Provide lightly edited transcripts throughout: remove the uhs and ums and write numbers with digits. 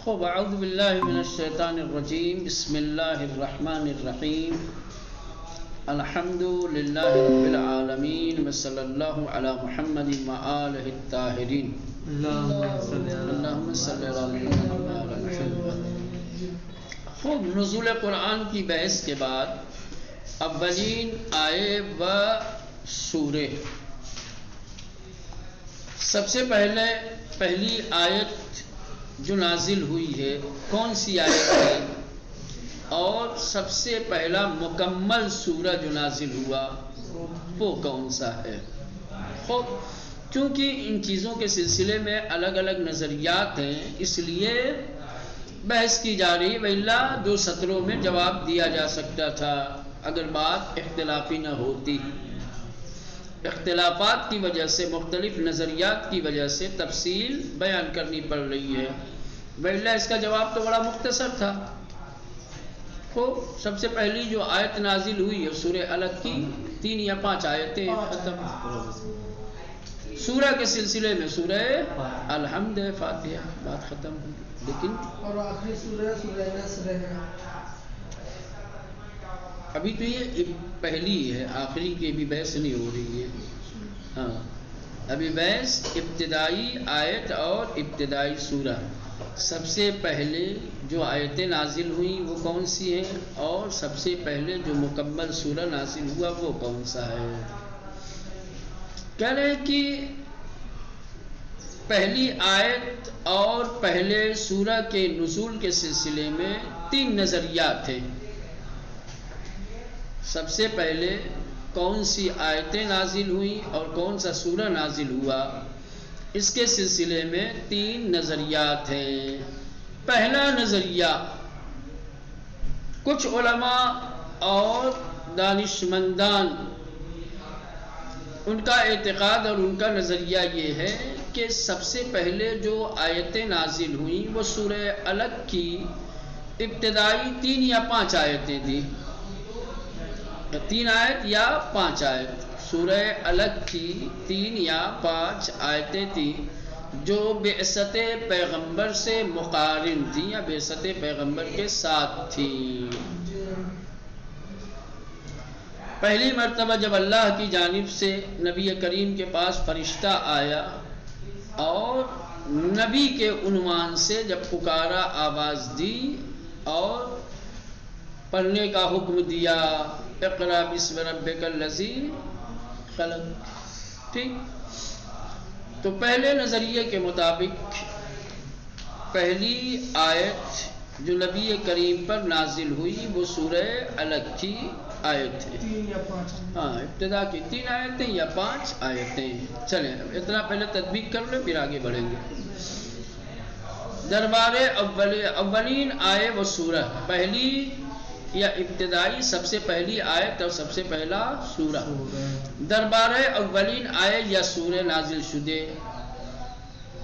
خب اعوذ باللہ من الشیطان الرجیم بسم اللہ الرحمن الرحیم الحمد للہ رب العالمین وصلی اللہ علی محمد وآلہ الطاہرین اللہم صلی علی محمد. خوب نزول قرآن کی بحث کے بعد اولین آئے و سورے. سب سے پہلی آیت جو نازل ہوئی ہے کون سی آیت ہے، اور سب سے پہلا مکمل سورہ جو نازل ہوا وہ کون سا ہے؟ خوب چونکہ ان چیزوں کے سلسلے میں الگ الگ نظریات ہیں اس لیے بحث کی جا رہی، وإلا 2 سطروں میں جواب دیا جا سکتا تھا اگر بات اختلافی نہ ہوتی. اختلافات کی وجہ سے، مختلف نظریات کی وجہ سے تفصیل بیان کرنی پڑ رہی ہے، وإلا اس کا جواب تو بڑا مختصر تھا. خوب سب سے پہلی جو آیت نازل ہوئی ہے سورہ الگ کی 3 یا 5 آیتیں ختم. سورہ کے سلسلے میں سورہ الحمد، فاتحہ، بات ختم ہوئی. لیکن اور آخری سورہ سورہ نصر ہے. ابھی تو یہ پہلی ہے، آخری کی بھی بحث نہیں ہو رہی ہے. ہاں ابھی بحث ابتدائی آیت اور ابتدائی سورہ. سب سے پہلے جو آیتیں نازل ہوئیں وہ کون سی ہیں، اور سب سے پہلے جو مکمل سورہ نازل ہوا وہ کون سا ہے. کہہ رہے ہیں کہ پہلی آیت اور پہلے سورہ کے نزول کے سلسلے میں 3 نظریات ہیں. سب سے پہلے کون سی آیتیں نازل ہوئیں اور کون سا سورہ نازل ہوا، اس کے سلسلے میں 3 نظریات ہیں. پہلا نظریہ کچھ علماء اور دانشمندان ان کا اعتقاد اور ان کا نظریہ یہ ہے کہ سب سے پہلے جو آیتیں نازل ہوئیں وہ سورہ الگ کی ابتدائی 3 یا 5 آیتیں تھیں. 3 آیت یا 5 آیت سورہ الگ کی 3 یا 5 آیتیں تھیں جو بعثت پیغمبر سے مقارن تھیں یا بعثت پیغمبر کے ساتھ تھیں. پہلی مرتبہ جب اللہ کی جانب سے نبی کریم کے پاس فرشتہ آیا اور نبی کے عنوان سے جب پکارا، آواز دی اور پڑھنے کا حکم دیا، اقرأ بسم ربک الذی خلق. ٹھیک، تو پہلے نظریے کے مطابق پہلی آیت جو نبی کریم پر نازل ہوئی وہ سورہ الگ کی آیت ہے. 3 یا 5. ہاں ابتدا کی 3 آیتیں یا 5 آیتیں. چلیں اتنا پہلے تطبیق کر لیں پھر آگے بڑھیں گے. دربار اولین آئے وہ سورہ، پہلی یا ابتدائی سب سے پہلی آیت اور سب سے پہلا سورہ. دربار اولین آئے یا سورہ نازل شدے،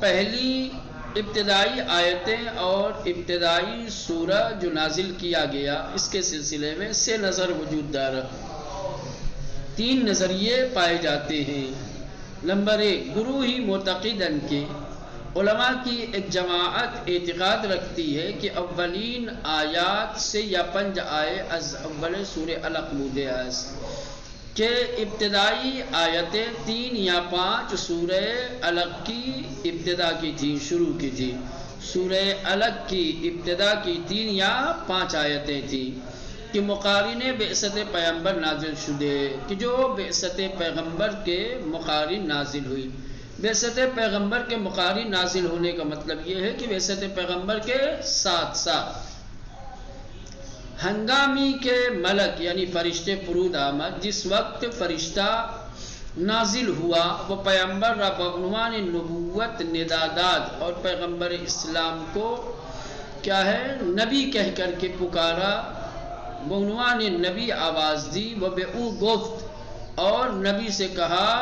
پہلی ابتدائی آیتیں اور ابتدائی سورہ جو نازل کیا گیا اس کے سلسلے میں سے نظر وجود دار 3 نظریے پائے جاتے ہیں. نمبر 1، گروہی معتقدن کے علماء کی ایک جماعت اعتقاد رکھتی ہے کہ اولین آیات سے یا 5 آئے از اول سورہ الق مودے کہ ابتدائی آیتیں 3 یا 5 سورہ الق کی ابتدا کی تھی، شروع کی تھی. سورہ الق کی ابتدا کی 3 یا 5 آیتیں تھیں کہ مقارن بعثت پیغمبر نازل شدے، کہ جو بعثت پیغمبر کے مقارن نازل ہوئی. بعثت پیغمبر کے مقارن نازل ہونے کا مطلب یہ ہے کہ بعثت پیغمبر کے ساتھ ساتھ ہنگامی کے ملک یعنی فرشتے فرود آمد. جس وقت فرشتہ نازل ہوا وہ پیغمبر را بعنوان نبوت نداداد اور پیغمبر اسلام کو کیا ہے نبی کہہ کر کے پکارا، بعنوان نبی آواز دی. وہ بے او گفت اور نبی سے کہا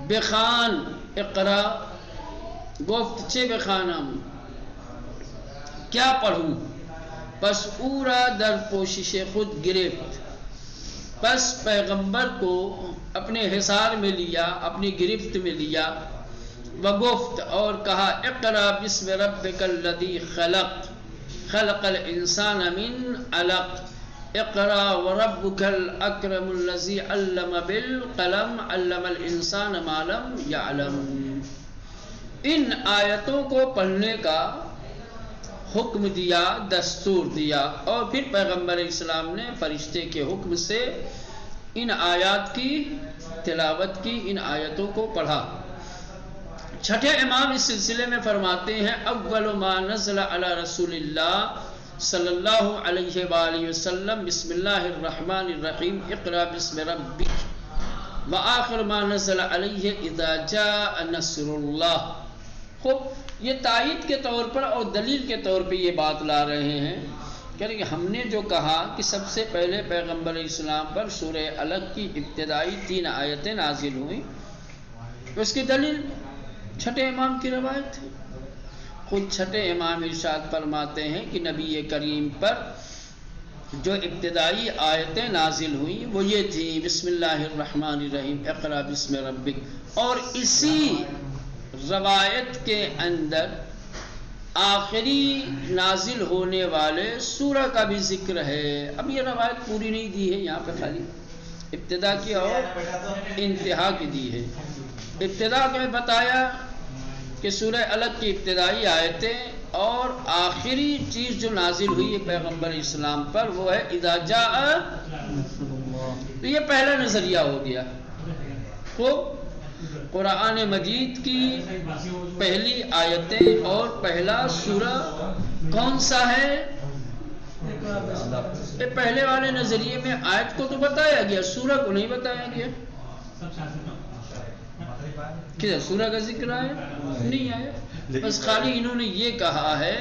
بخان اقرا، گفت چے بخانم کیا پڑھوں، پس او را در پوشش خود گرفت. پس پیغمبر کو اپنے حصار میں لیا، اپنی گرفت میں لیا وگفت اور کہا اقرا بسم ربک الذی خلق خلق الانسان من علق اقرا وربک الاکرم الذی علم بالقلم علم الانسان ما لم یعلم. ان آیتوں کو پڑھنے کا حکم دیا، دستور دیا، اور پھر پیغمبر اسلام نے فرشتے کے حکم سے ان آیات کی تلاوت کی، ان آیتوں کو پڑھا. چھٹے امام اس سلسلے میں فرماتے ہیں اول ما نزل علی رسول اللہ صلی اللہ علیہ وآلہ وسلم بسم اللہ الرحمن الرحیم اقرا بسم ربک وآخر ما نزل علیہ اذا جاء نصر اللہ. خوب یہ تائید کے طور پر اور دلیل کے طور پہ یہ بات لا رہے ہیں کہ ہم نے جو کہا کہ سب سے پہلے پیغمبر اسلام پر سورہ علق کی ابتدائی 3 آیتیں نازل ہوئیں، اس کی دلیل چھٹے امام کی روایت ہے. خود چھٹے امام ارشاد فرماتے ہیں کہ نبی کریم پر جو ابتدائی آیتیں نازل ہوئیں وہ یہ تھی بسم اللہ الرحمن الرحیم اقرا بسم ربک، اور اسی روایت کے اندر آخری نازل ہونے والے سورہ کا بھی ذکر ہے. اب یہ روایت پوری نہیں دی ہے، یہاں پہ خالی ابتدا کی اور انتہا کی دی ہے. ابتدا میں بتایا کہ سورہ علق کی ابتدائی آیتیں اور آخری چیز جو نازل ہوئی ہے پیغمبر اسلام پر وہ ہے اذا جاء. تو یہ پہلا نظریہ ہو گیا. خوب قرآن مجید کی پہلی آیتیں اور پہلا سورہ کون سا ہے؟ پہلے والے نظریے میں آیت کو تو بتایا گیا، سورہ کو نہیں بتایا گیا. کدھر سورہ کا ذکر آیا؟ نہیں آیا. بس خالی انہوں نے یہ کہا ہے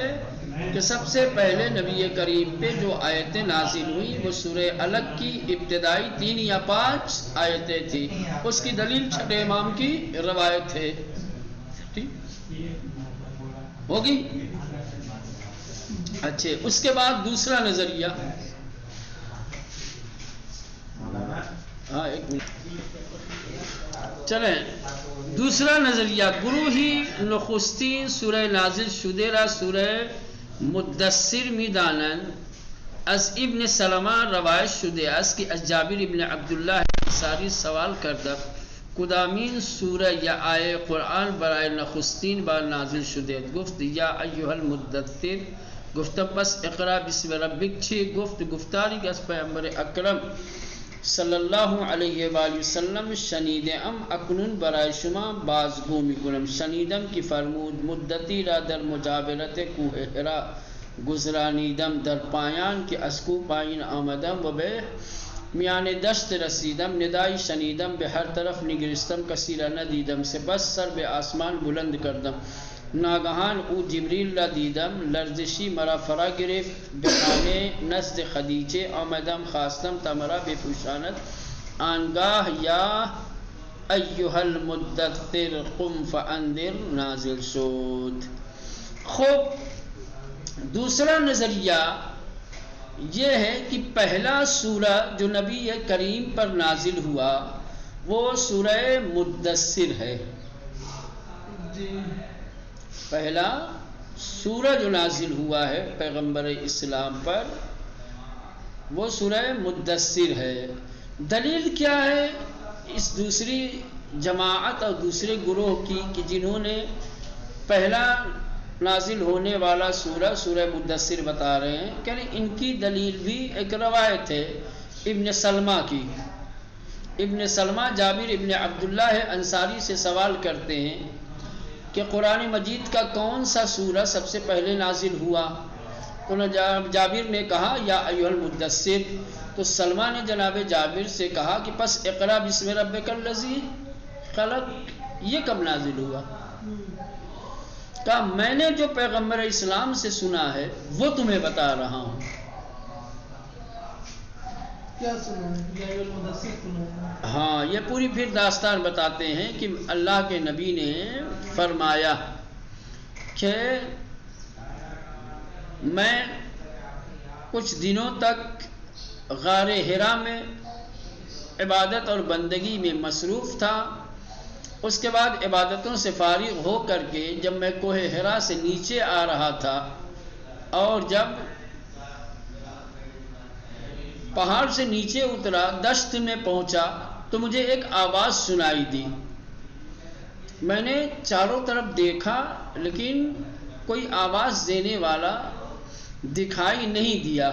کہ سب سے پہلے نبی کریم پہ جو آیتیں نازل ہوئی وہ سورہ علق کی ابتدائی 3 یا 5 آیتیں تھی. اس کی دلیل چھٹے امام کی روایت ہے. ٹھیک ہوگی. اچھے، اس کے بعد دوسرا نظریہ. ہاں ایک منٹ چلیں. دوسرا نظریہ گروہی نخستین سورہ نازل شده را سوره مدثر میدانند. از ابن سلمہ روایت شده است که از جابر ابن عبدالله انصاری سوال کرده کدامین سوره یا آیه قرآن برای نخستین بار نازل شده؟ گفت یا ایها المدثر. گفت پس اقرا بسم ربک چی؟ گفت گفتاری که از پیامبر اکرم صلی اللہ علیہ وآلہ وسلم شنیدم اکنون برای شما بازگو میکنم. شنیدم که فرمود مدتی را در مجاورت کوه حرا گذرانیدم، در پایان که از کوه پایین آمدم و به میان دشت رسیدم، ندایی شنیدم، به هر طرف نگریستم کسی را ندیدم، سپس سر به آسمان بلند کردم، ناگهان او جبریل را دیدم، لرزشی مرا فرا گرفت، به خانه نزد خدیجه آمدم، خواستم تا مرا بپوشاند، آنگاه یا ایها المدثر قم فانذر نازل شد. خوب دوسرا نظریہ یہ ہے کہ پہلا سورہ جو نبی کریم پر نازل ہوا وہ سورہ مدثر ہے. پہلا سورہ جو نازل ہوا ہے پیغمبر اسلام پر وہ سورہ مدثر ہے. دلیل کیا ہے اس دوسری جماعت اور دوسرے گروہ کی کہ جنہوں نے پہلا نازل ہونے والا سورہ سورہ مدثر بتا رہے ہیں؟ کہ ان کی دلیل بھی ایک روایت ہے ابن سلمہ کی. ابن سلمہ جابر ابن عبداللہ انصاری سے سوال کرتے ہیں کہ قرآن مجید کا کون سا سورہ سب سے پہلے نازل ہوا؟ تو جابر نے کہا یا ایھا المدثر. تو سلمہ نے جناب جابر سے کہا کہ پس اقرا بسم ربک الذی خلق یہ کب نازل ہوا؟ کہا میں نے جو پیغمبر اسلام سے سنا ہے وہ تمہیں بتا رہا ہوں. کیا سنا ہے؟ ہاں یہ پوری پھر داستان بتاتے ہیں کہ اللہ کے نبی نے فرمایا کہ میں کچھ دنوں تک غار حرا میں عبادت اور بندگی میں مصروف تھا. اس کے بعد عبادتوں سے فارغ ہو کر کے جب میں کوہ حرا سے نیچے آ رہا تھا اور جب پہاڑ سے نیچے اترا دشت میں پہنچا تو مجھے ایک آواز سنائی دی. میں نے چاروں طرف دیکھا لیکن کوئی آواز دینے والا دکھائی نہیں دیا.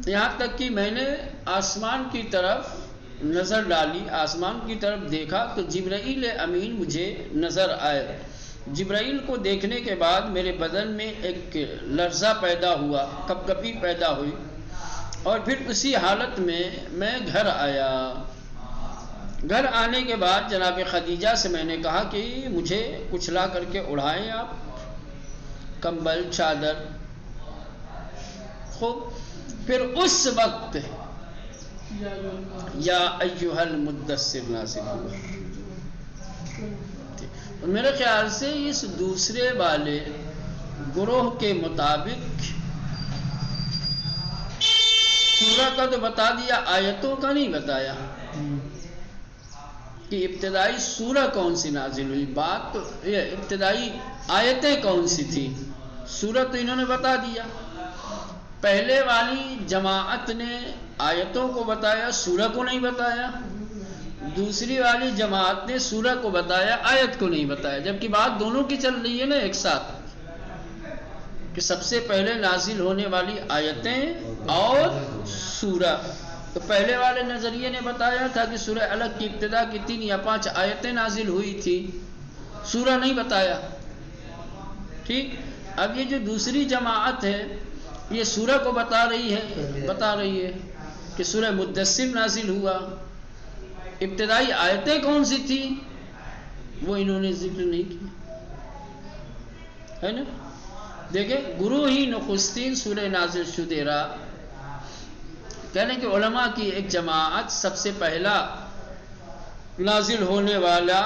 یہاں تک کہ میں نے آسمان کی طرف نظر ڈالی، آسمان کی طرف دیکھا تو جبرائیل امین مجھے نظر آئے. جبرائیل کو دیکھنے کے بعد میرے بدن میں ایک لرزہ پیدا ہوا، کپکپی پیدا ہوئی، اور پھر اسی حالت میں گھر آیا. گھر آنے کے بعد جناب خدیجہ سے میں نے کہا کہ مجھے کچھ لا کر کے اڑھائیں آپ، کمبل چادر. خوب پھر اس وقت یا ایھا المدثر نازل ہوا. میرے خیال سے اس دوسرے والے گروہ کے مطابق سورہ کا تو بتا دیا، آیتوں کا نہیں بتایا کہ ابتدائی سورہ کون سی نازل ہوئی. بات تو یہ ابتدائی آیتیں کون سی تھی، سورہ تو انہوں نے بتا دیا. پہلے والی جماعت نے آیتوں کو بتایا، سورہ کو نہیں بتایا. دوسری والی جماعت نے سورہ کو بتایا، آیت کو نہیں بتایا. جبکہ بات دونوں کی چل رہی ہے نا ایک ساتھ، کہ سب سے پہلے نازل ہونے والی آیتیں اور سورہ. تو پہلے والے نظریے نے بتایا تھا کہ سورہ الگ کی ابتدا کی 3 یا 5 آیتیں نازل ہوئی تھی، سورہ نہیں بتایا. ٹھیک. اب یہ جو دوسری جماعت ہے یہ سورہ کو بتا رہی ہے کہ سورہ مدثر نازل ہوا. ابتدائی آیتیں کون سی تھی وہ انہوں نے ذکر نہیں کی ہے نا. دیکھیں گروہ ہی نخستین سورہ نازل شدہ را، کہنے کہ علماء کی ایک جماعت سب سے پہلا نازل ہونے والا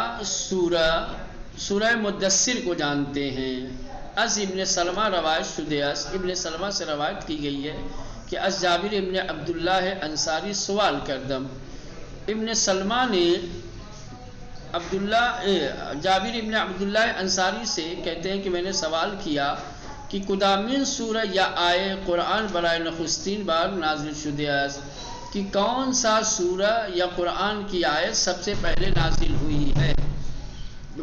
سورہ مدثر کو جانتے ہیں. از ابن سلمہ روایت شدہ ابن سلمہ سے روایت کی گئی ہے کہ از جابر ابن عبداللہ انصاری سوال کردم. ابن سلمہ نے جابر ابن عبداللہ انصاری سے کہتے ہیں کہ میں نے سوال کیا کہ کدامین سورہ یا آئے قرآن برائے نخستین بار نازل شدہ است، کہ کون سا سورہ یا قرآن کی آیت سب سے پہلے نازل ہوئی ہے.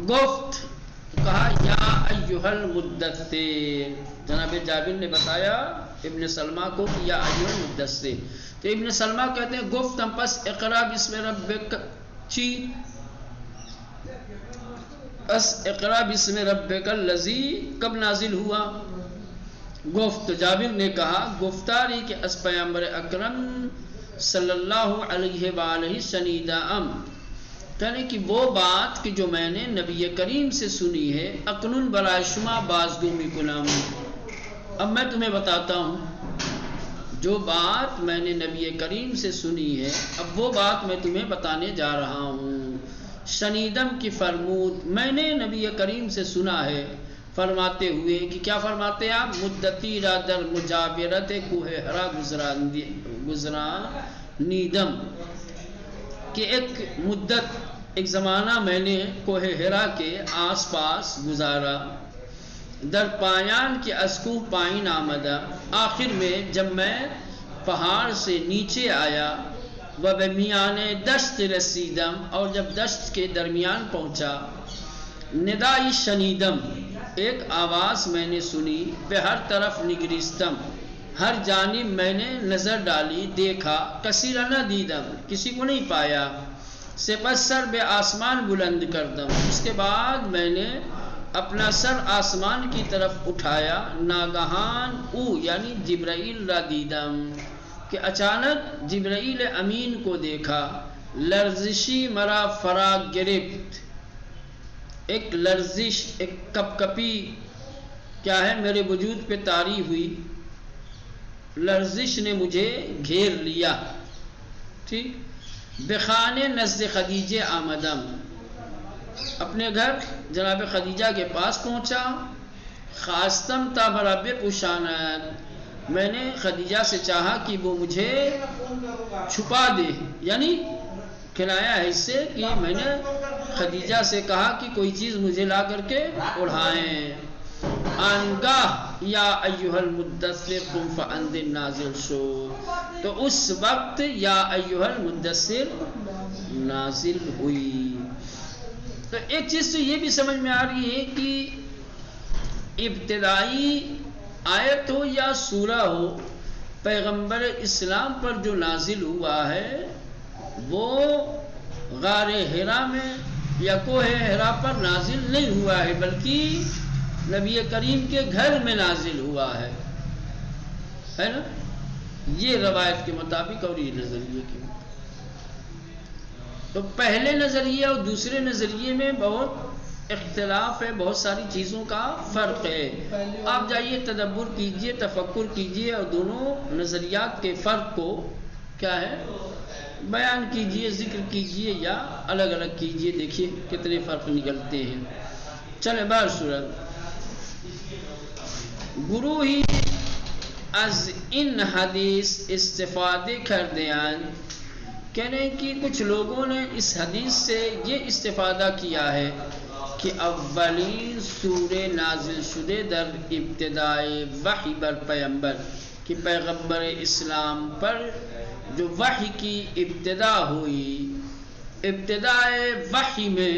گفت کہا یا ایھا المدثر. جناب جابر نے بتایا ابن سلمہ کو کہ یا ایھا المدثر. تو ابن سلمہ کہتے ہیں گفتم پس اقرا بسم ربک اقرا بسم ربک الذی کب نازل ہوا. گفت جابر نے کہا گفتاری کہ اس پیغمبر اکرم صلی اللہ علیہ وآلہ شنیدہ کہنے کہ وہ بات کہ جو میں نے نبی کریم سے سنی ہے اکنون برائے شما بازگومی کنام. اب میں تمہیں بتاتا ہوں جو بات میں نے نبی کریم سے سنی ہے، اب وہ بات میں تمہیں بتانے جا رہا ہوں. شنیدم کی فرمود، میں نے نبی کریم سے سنا ہے فرماتے ہوئے کہ کیا فرماتے ہیں آپ، مدتی را در مجاورت کوہ حرا گزرانیدم، کہ ایک مدت ایک زمانہ میں نے کوہ حرا کے آس پاس گزارا. در پایان کے اسکو پائن آمدہ، آخر میں جب میں پہاڑ سے نیچے آیا، و بمیان دشت رسیدم، اور جب دشت کے درمیان پہنچا، ندائی شنیدم، ایک آواز میں نے سنی، بے ہر طرف نگریستم، ہر جانب میں نے نظر ڈالی، دیکھا، کثیرا نہ دیدم، کسی کو نہیں پایا. سپس سر بے آسمان بلند کردم، اس کے بعد میں نے اپنا سر آسمان کی طرف اٹھایا، ناگہان او یعنی جبرائیل را دیدم، کہ اچانک جبرائیل امین کو دیکھا. لرزشی مرا فرا گرفت، ایک لرزش، ایک کپکپی کیا ہے میرے وجود پہ طاری ہوئی، لرزش نے مجھے گھیر لیا. ٹھیک. بخانے نزد خدیجہ آمدم، اپنے گھر جناب خدیجہ کے پاس پہنچا. خواستم تا برا بے پوشانت، میں نے خدیجہ سے چاہا کہ وہ مجھے چھپا دے، یعنی کھلایا ہے اس سے کہ میں نے خدیجہ سے کہا کہ کوئی چیز مجھے لا کر کے اڑھائیں. آنگاہ یا ایھا المدثر قم فانذر نازل شو، تو اس وقت یا ایھا المدثر نازل ہوئی. تو ایک چیز تو یہ بھی سمجھ میں آ رہی ہے کہ ابتدائی آیت ہو یا سورہ ہو، پیغمبر اسلام پر جو نازل ہوا ہے وہ غار حرا میں یا کوہ حرا پر نازل نہیں ہوا ہے، بلکہ نبی کریم کے گھر میں نازل ہوا ہے نا، یہ روایت کے مطابق اور یہ نظریے کے مطابق. تو پہلے نظریے اور دوسرے نظریے میں بہت اختلاف ہے، بہت ساری چیزوں کا فرق ہے. آپ جائیے تدبر کیجئے، تفکر کیجئے اور دونوں نظریات کے فرق کو کیا ہے بیان کیجئے، ذکر کیجئے یا الگ الگ کیجئے، دیکھیے کتنے فرق نکلتے ہیں. چلے بار صورت گروہ ہی از ان حدیث استفادے کردیان، کہنے کہ کچھ لوگوں نے اس حدیث سے یہ استفادہ کیا ہے کہ اولین سورہ نازل شدے در ابتدائے وحی بر پیغمبر، کہ پیغمبر اسلام پر جو وحی کی ابتدا ہوئی، ابتدائے وحی میں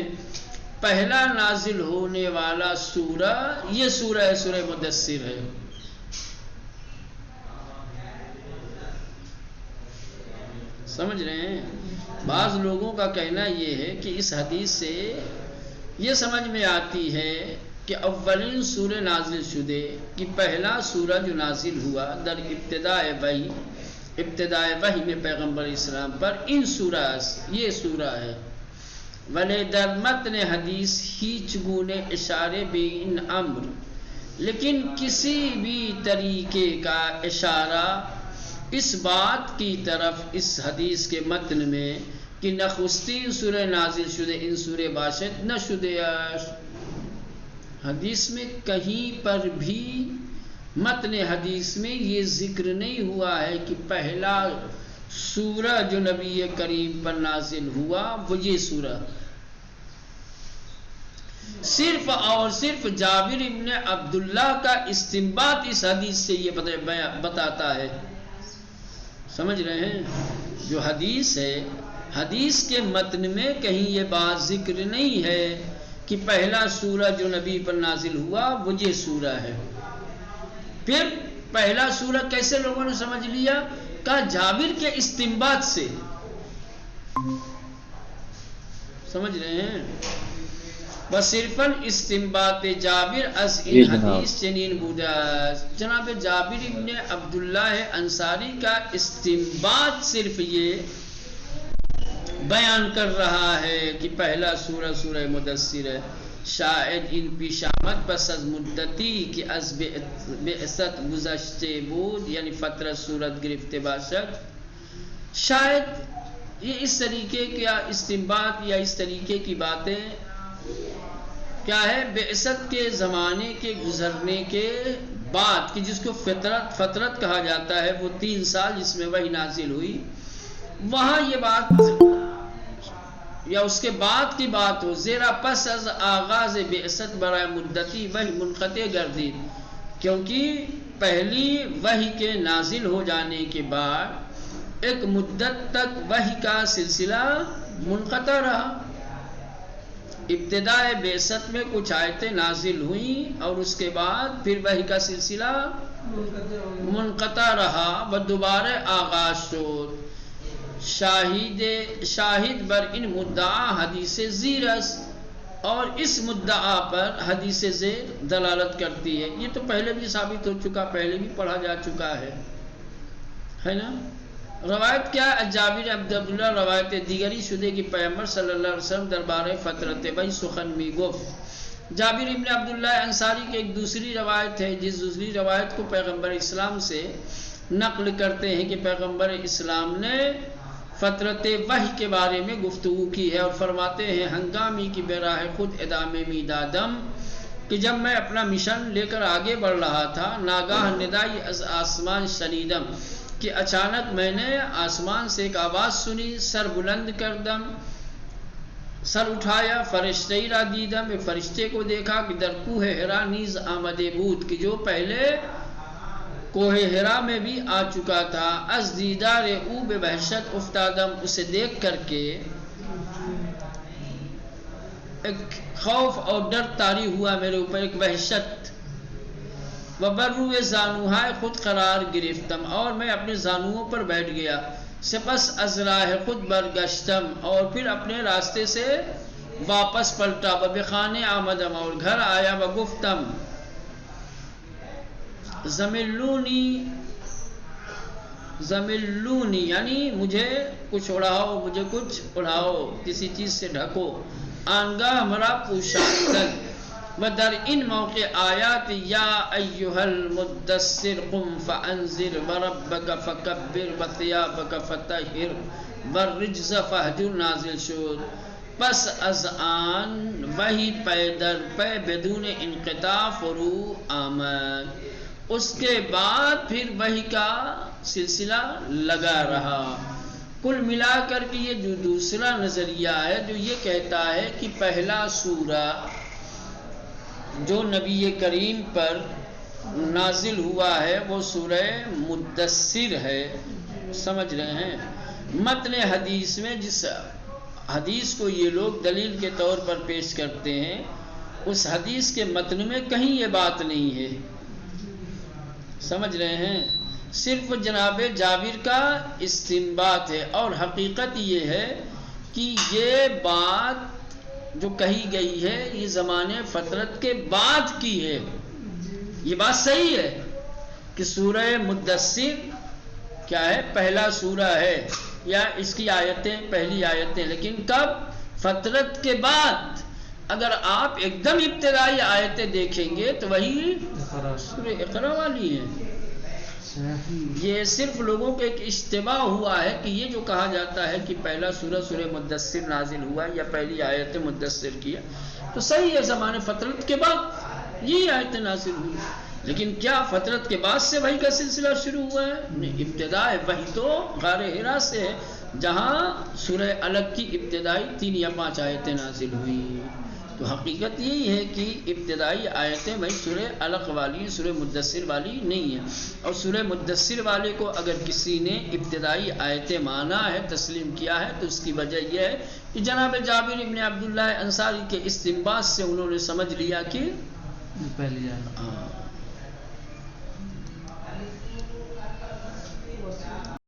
پہلا نازل ہونے والا سورہ یہ سورہ ہے، سورہ مدثر ہے. سمجھ رہے ہیں؟ بعض لوگوں کا کہنا یہ ہے کہ اس حدیث سے یہ سمجھ میں آتی ہے کہ اولین سورہ نازل شدے کہ پہلا سورہ جو نازل ہوا در ابتدائے وحی میں پیغمبر اسلام پر ان سورہ یہ سورہ ہے. ولی در متن حدیث ہیچ گونے اشارے بے ان امر، لیکن کسی بھی طریقے کا اشارہ اس بات کی طرف اس حدیث کے متن میں کہ نخستین سورہ نازل شدے ان سورہ باشد نہ شدے، حدیث میں کہیں پر بھی متن حدیث میں یہ ذکر نہیں ہوا ہے کہ پہلا سورہ جو نبی کریم پر نازل ہوا وہ یہ سورہ. صرف اور صرف جابر ابن عبداللہ کا استنباط اس حدیث سے یہ بتاتا ہے. سمجھ رہے ہیں؟ جو حدیث ہے، حدیث کے متن میں کہیں یہ بات ذکر نہیں ہے کہ پہلا سورہ جو نبی پر نازل ہوا وہ یہ سورہ ہے. پھر پہلا سورہ کیسے لوگوں نے سمجھ لیا؟ کہا جابر کے استنباط سے. سمجھ رہے ہیں؟ وصرفاً استنباط جابر از ان حدیث چنین بودا، جناب جابر ابن عبداللہ انصاری کا استنباط صرف یہ بیان کر رہا ہے کہ پہلا سورہ سورہ مدثر ہے. شاید ان پیش آمد پس از مدتی کہ از بعثت گذشتے بود، یعنی فترہ صورت گرفتے باشد. شاید یہ اس طریقے کا استنباط یا اس طریقے کی باتیں کیا ہے بعثت کے زمانے کے گزرنے کے بعد، کہ جس کو فترت کہا جاتا ہے، وہ 3 سال جس میں وحی نازل ہوئی، وہاں یہ بات یا اس کے بعد کی بات ہو. زیرا پس از آغاز بعثت برائے مدتی وحی منقطع گردید، کیونکہ پہلی وحی کے نازل ہو جانے کے بعد ایک مدت تک وحی کا سلسلہ منقطع رہا. ابتدائے بعثت میں کچھ آیتیں نازل ہوئیں اور اس کے بعد پھر وحی کا سلسلہ منقطع رہا و دوبارہ آغاز شد. شاہد بر ان مدعا حدیث زیرس، اور اس مدعا پر حدیث زیر دلالت کرتی ہے. یہ تو پہلے بھی ثابت ہو چکا، پہلے بھی پڑھا جا چکا ہے نا. روایت کیا؟ جابر عبداللہ روایت دیگری شدے کہ پیغمبر صلی اللہ علیہ وسلم دربار فترت وحی سخن می گفت. جابر ابن عبداللہ انصاری کی ایک دوسری روایت ہے، جس دوسری روایت کو پیغمبر اسلام سے نقل کرتے ہیں کہ پیغمبر اسلام نے فترت وحی کے بارے میں گفتگو کی ہے اور فرماتے ہیں ہنگامی کی براہ خود ادامے می دادم، کہ جب میں اپنا مشن لے کر آگے بڑھ رہا تھا، ناگاہ ندائی از آسمان شنیدم، کہ اچانک میں نے آسمان سے ایک آواز سنی، سر بلند کردم سر اٹھایا فرشتے را دیدم، میں فرشتے کو دیکھا کہ در کوہ ہرا نیز آمدے بود، کہ جو پہلے کوہ ہرا میں بھی آ چکا تھا. از دیدار او بے وحشت افتادم، اسے دیکھ کر کے ایک خوف اور ڈر طاری ہوا میرے اوپر، ایک وحشت. وبرو زانوہائے خود قرار گرفتم، اور میں اپنے زانوؤں پر بیٹھ گیا. سپس از راہ خود برگشتم، اور پھر اپنے راستے سے واپس پلٹا. بخانے آمدم، اور گھر آیا. وگفتم زملونی یعنی مجھے کچھ اڑاؤ، مجھے کچھ اڑاؤ، کسی چیز سے ڈھکو. آنگاہ مرا پوشاندن. و در ان موقع آیات یا ایہا المدثر قم فانذر وربک فکبر وثیابک فطہر والرجز فہجر نازل شد. پس از آن وہی پے در پے بدون انقطاع فرو آمد. اس کے بعد پھر وہی کا سلسلہ لگا رہا. کل ملا کر کے یہ جو دوسرا نظریہ ہے جو یہ کہتا ہے کہ پہلا سورہ جو نبی کریم پر نازل ہوا ہے وہ سورہ مدثر ہے. سمجھ رہے ہیں؟ متن حدیث میں جس حدیث کو یہ لوگ دلیل کے طور پر پیش کرتے ہیں اس حدیث کے متن میں کہیں یہ بات نہیں ہے. سمجھ رہے ہیں؟ صرف جناب جابر کا استنباط ہے، اور حقیقت یہ ہے کہ یہ بات جو کہی گئی ہے یہ زمانے فترت کے بعد کی ہے. یہ بات صحیح ہے کہ سورہ مدثر کیا ہے؟ پہلا سورہ ہے، یا اس کی آیتیں پہلی آیتیں، لیکن کب؟ فترت کے بعد. اگر آپ ایک دم ابتدائی آیتیں دیکھیں گے تو وہی سورہ اقرا والی ہیں. یہ صرف لوگوں کو ایک اشتباہ ہوا ہے کہ یہ جو کہا جاتا ہے کہ پہلا سورہ مدثر نازل ہوا یا پہلی آیت مدثر کیا، تو صحیح ہے زمانے فترت کے بعد یہی آیت نازل ہوئی. لیکن کیا فترت کے بعد سے وحی کا سلسلہ شروع ہوا ہے؟ نہیں، ابتدا وحی تو غار حرا سے ہے، جہاں سورہ علق کی ابتدائی 3 یا 5 آیتیں نازل ہوئی. تو حقیقت یہی ہے کہ ابتدائی آیتیں وہی سورہ علق والی، سورہ مدثر والی نہیں ہیں. اور سورہ مدثر والے کو اگر کسی نے ابتدائی آیتیں مانا ہے، تسلیم کیا ہے، تو اس کی وجہ یہ ہے کہ جناب جابر ابن عبداللہ انصاری کے استنباط سے انہوں نے سمجھ لیا کہ پہلی آیت